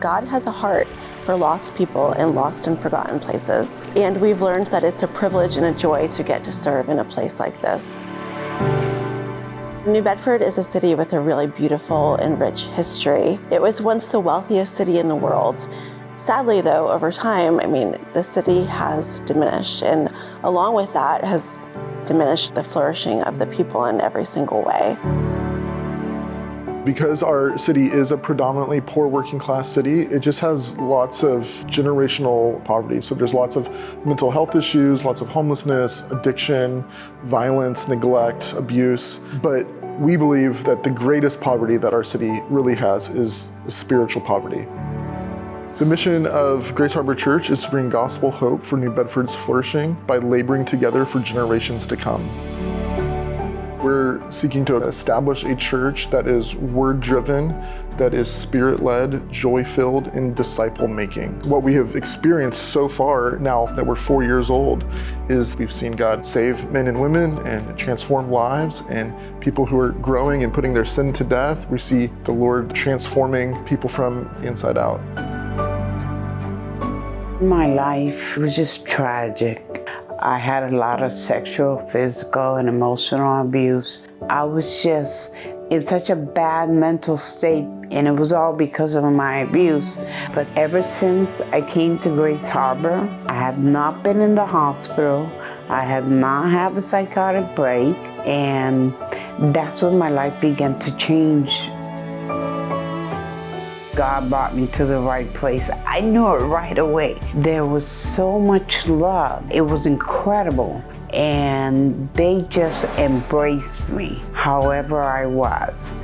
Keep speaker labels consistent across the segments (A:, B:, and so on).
A: God has a heart for lost people in lost and forgotten places. And we've learned that it's a privilege and a joy to get to serve in a place like this. New Bedford is a city with a really beautiful and rich history. It was once the wealthiest city in the world. Sadly, though, over time, the city has diminished, and along with that has diminished the flourishing of the people in every single way.
B: Because our city is a predominantly poor working class city, it just has lots of generational poverty. So there's lots of mental health issues, lots of homelessness, addiction, violence, neglect, abuse. But we believe that the greatest poverty that our city really has is spiritual poverty. The mission of Grace Harbor Church is to bring gospel hope for New Bedford's flourishing by laboring together for generations to come. We're seeking to establish a church that is word-driven, that is spirit-led, joy-filled, and disciple-making. What we have experienced so far, now that we're 4 years old, is we've seen God save men and women and transform lives, and people who are growing and putting their sin to death. We see the Lord transforming people from the inside out.
C: My life was just tragic. I had a lot of sexual, physical, and emotional abuse. I was just in such a bad mental state, and it was all because of my abuse. But ever since I came to Grace Harbor, I have not been in the hospital. I have not had a psychotic break, and that's when my life began to change. God brought me to the right place. I knew it right away. There was so much love. It was incredible. And they just embraced me, however I was.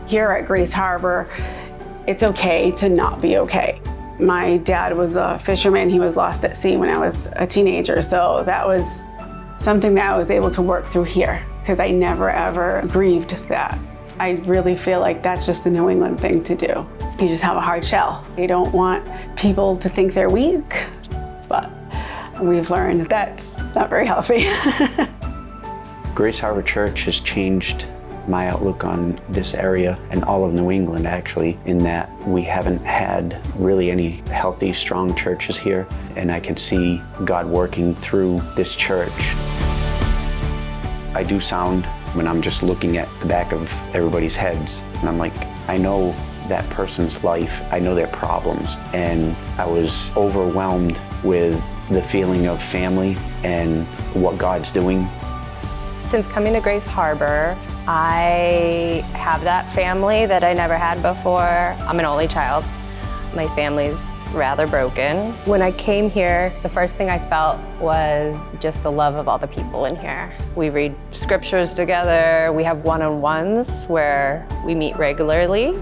D: Here at Grace Harbor, it's okay to not be okay. My dad was a fisherman. He was lost at sea when I was a teenager. So that was something that I was able to work through here, because I never ever grieved that. I really feel like that's just the New England thing to do. You just have a hard shell. You don't want people to think they're weak, but we've learned that's not very healthy.
E: Grace Harbor Church has changed my outlook on this area and all of New England, actually, in that we haven't had really any healthy, strong churches here, and I can see God working through this church. I do sound, when I'm just looking at the back of everybody's heads, and I'm like, I know that person's life, I know their problems, and I was overwhelmed with the feeling of family and what God's doing.
F: Since coming to Grace Harbor, I have that family that I never had before. I'm an only child. My family's rather broken. When I came here, the first thing I felt was just the love of all the people in here. We read scriptures together. We have one-on-ones where we meet regularly.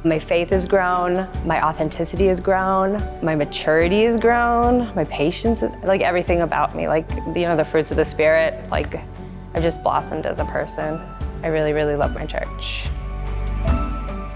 F: My faith has grown, my authenticity has grown, my maturity has grown, my patience is, like everything about me, like, the fruits of the Spirit, like I've just blossomed as a person. I really, really love my church.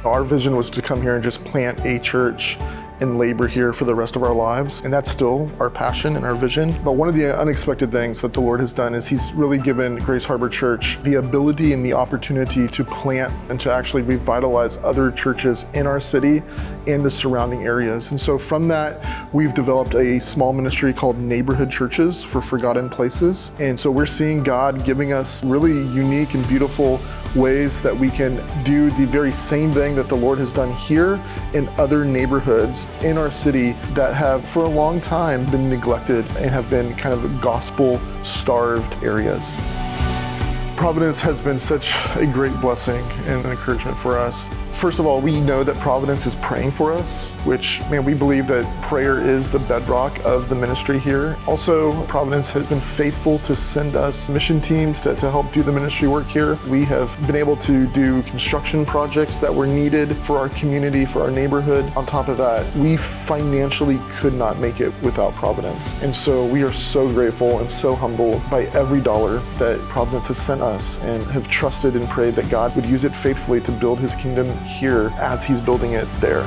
B: Our vision was to come here and just plant a church and labor here for the rest of our lives. And that's still our passion and our vision. But one of the unexpected things that the Lord has done is He's really given Grace Harbor Church the ability and the opportunity to plant and to actually revitalize other churches in our city and the surrounding areas. And so from that, we've developed a small ministry called Neighborhood Churches for Forgotten Places. And so we're seeing God giving us really unique and beautiful ways that we can do the very same thing that the Lord has done here in other neighborhoods in our city that have for a long time been neglected and have been kind of gospel-starved areas. Providence has been such a great blessing and an encouragement for us. First of all, we know that Providence is praying for us, which, we believe that prayer is the bedrock of the ministry here. Also, Providence has been faithful to send us mission teams to help do the ministry work here. We have been able to do construction projects that were needed for our community, for our neighborhood. On top of that, we financially could not make it without Providence. And so we are so grateful and so humbled by every dollar that Providence has sent us, and have trusted and prayed that God would use it faithfully to build His kingdom here as He's building it there.